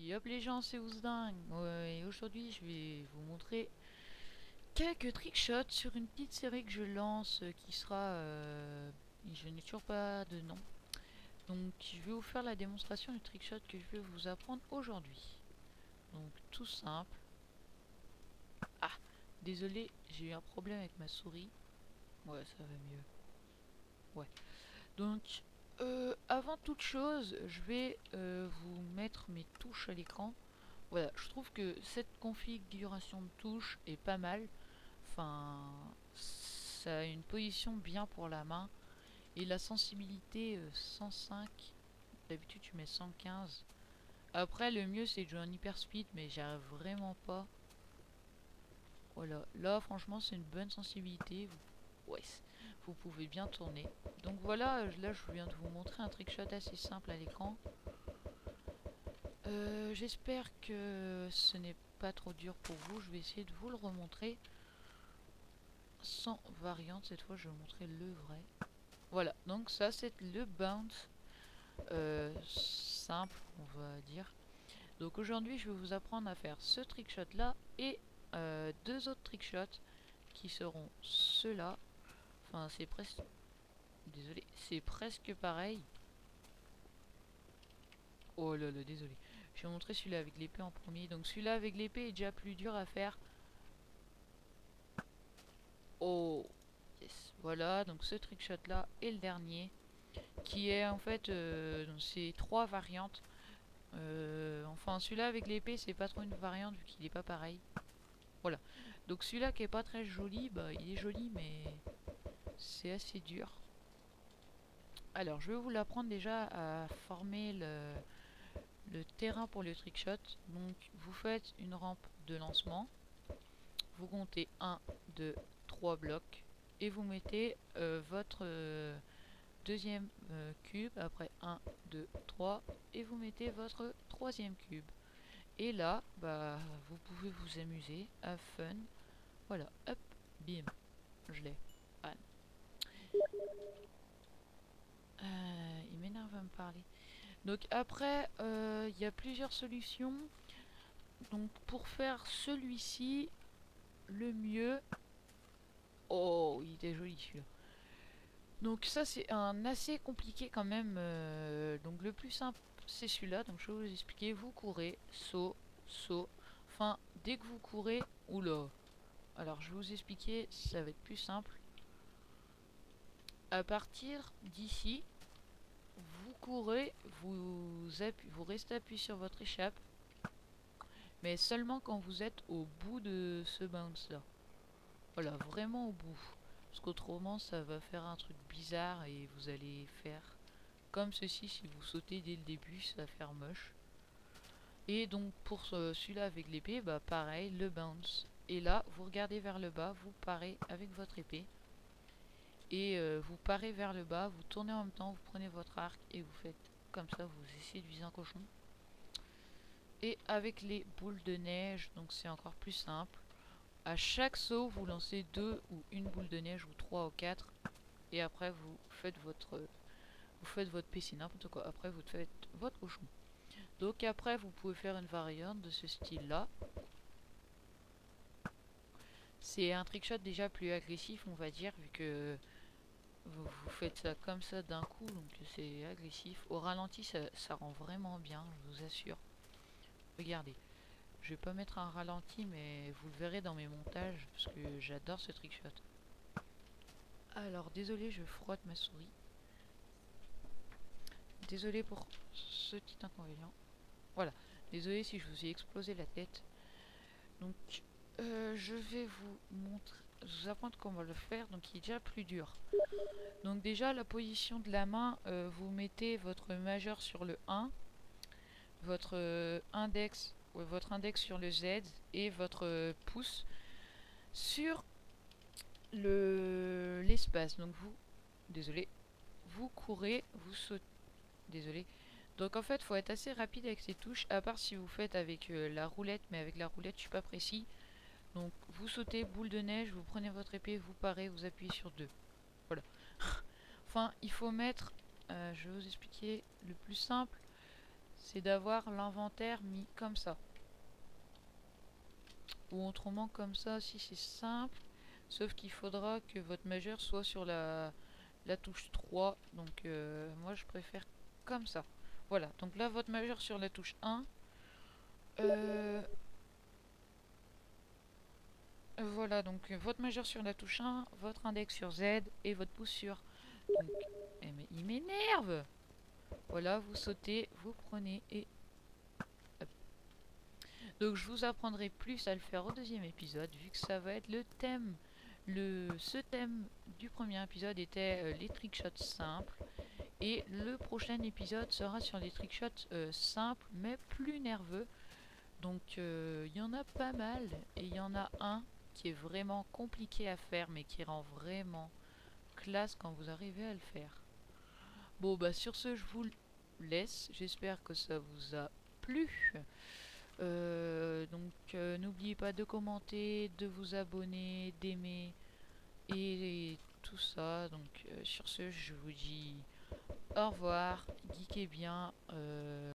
Yop les gens, c'est Ousding. Ouais, et aujourd'hui je vais vous montrer quelques trickshots sur une petite série que je lance qui sera... je n'ai toujours pas de nom. Donc je vais vous faire la démonstration du trickshot que je vais vous apprendre aujourd'hui. Donc tout simple. Ah, désolé, j'ai eu un problème avec ma souris. Ouais, ça va mieux. Ouais. Donc, avant toute chose, je vais vous mettre mes touches à l'écran. Voilà, je trouve que cette configuration de touches est pas mal. Enfin, ça a une position bien pour la main. Et la sensibilité 105. D'habitude, tu mets 115. Après, le mieux, c'est de jouer en hyper speed, mais j'arrive vraiment pas. Voilà, là, franchement, c'est une bonne sensibilité. Ouais, vous pouvez bien tourner. Donc voilà, là, je viens de vous montrer un trickshot assez simple à l'écran. J'espère que ce n'est pas trop dur pour vous. Je vais essayer de vous le remontrer sans variante. Cette fois, je vais vous montrer le vrai. Voilà, donc ça, c'est le bounce simple, on va dire. Donc aujourd'hui, je vais vous apprendre à faire ce trickshot là et deux autres trickshots qui seront ceux-là. Enfin, c'est presque... Désolé, c'est presque pareil. Oh là là, désolé. Je vais montrer celui-là avec l'épée en premier. Donc celui-là avec l'épée est déjà plus dur à faire. Oh, yes. Voilà, donc ce trickshot là est le dernier. Qui est en fait, c'est trois variantes. Enfin, celui-là avec l'épée, c'est pas trop une variante vu qu'il est pas pareil. Voilà. Donc celui-là qui est pas très joli, bah il est joli, mais c'est assez dur. Alors, je vais vous l'apprendre déjà à former le terrain pour le trickshot. Donc, vous faites une rampe de lancement. Vous comptez 1, 2, 3 blocs. Et vous mettez votre deuxième cube. Après 1, 2, 3. Et vous mettez votre troisième cube. Et là, bah, vous pouvez vous amuser. Have fun. Voilà, hop, bim. Je l'ai. Ah. Il m'énerve à me parler. Donc après, il y a plusieurs solutions. Donc pour faire celui-ci, le mieux... Oh, il était joli celui-là. Donc ça c'est un assez compliqué quand même. Donc le plus simple c'est celui-là. Donc je vais vous expliquer. Vous courez, saut, saut. Enfin, dès que vous courez... Oula. Alors je vais vous expliquer, ça va être plus simple. À partir d'ici, vous courez, vous restez appuyé sur votre échappe. Mais seulement quand vous êtes au bout de ce bounce là. Voilà, vraiment au bout. Parce qu'autrement ça va faire un truc bizarre et vous allez faire comme ceci. Si vous sautez dès le début, ça va faire moche. Et donc pour celui-là avec l'épée, bah pareil, le bounce. Et là, vous regardez vers le bas, vous parez avec votre épée. Et vous parez vers le bas, vous tournez en même temps, vous prenez votre arc et vous faites comme ça, vous essayez de viser un cochon. Et avec les boules de neige, donc c'est encore plus simple. À chaque saut, vous lancez 2 ou une boule de neige, ou 3 ou 4. Et après, vous faites votre PC, n'importe quoi. Après, vous faites votre cochon. Donc après, vous pouvez faire une variante de ce style-là. C'est un trickshot déjà plus agressif, on va dire, vu que vous faites ça comme ça d'un coup, donc c'est agressif. Au ralenti, ça rend vraiment bien, je vous assure. Regardez. Je vais pas mettre un ralenti, mais vous le verrez dans mes montages, parce que j'adore ce trickshot. Alors, désolé, je frotte ma souris. Désolé pour ce petit inconvénient. Voilà. Désolé si je vous ai explosé la tête. Donc, je vais vous apprendre comment le faire. Donc, il est déjà plus dur. Donc, déjà, la position de la main, vous mettez votre majeur sur le 1, votre votre index sur le Z et votre pouce sur l'espace. Donc vous courez, vous sautez. Désolé. Donc en fait, faut être assez rapide avec ces touches, à part si vous faites avec la roulette, mais avec la roulette, je suis pas précis. Donc vous sautez, boule de neige, vous prenez votre épée, vous parez, vous appuyez sur 2. Voilà. Enfin, il faut mettre, je vais vous expliquer le plus simple, c'est d'avoir l'inventaire mis comme ça. Ou autrement comme ça, si c'est simple. Sauf qu'il faudra que votre majeur soit sur la touche 3. Donc moi je préfère comme ça. Voilà, donc là votre majeur sur la touche 1. Voilà, donc votre majeur sur la touche 1, votre index sur Z et votre pouce sur... Donc, mais il m'énerve. Voilà, vous sautez, vous prenez et... hop. Donc je vous apprendrai plus à le faire au deuxième épisode, vu que ça va être le thème. Ce thème du premier épisode était les trickshots simples. Et le prochain épisode sera sur les trickshots simples, mais plus nerveux. Donc il y en a pas mal. Et il y en a un qui est vraiment compliqué à faire, mais qui rend vraiment classe quand vous arrivez à le faire. Bon, bah sur ce, je vous laisse. J'espère que ça vous a plu. N'oubliez pas de commenter, de vous abonner, d'aimer et tout ça. Donc sur ce, je vous dis au revoir, geekez bien.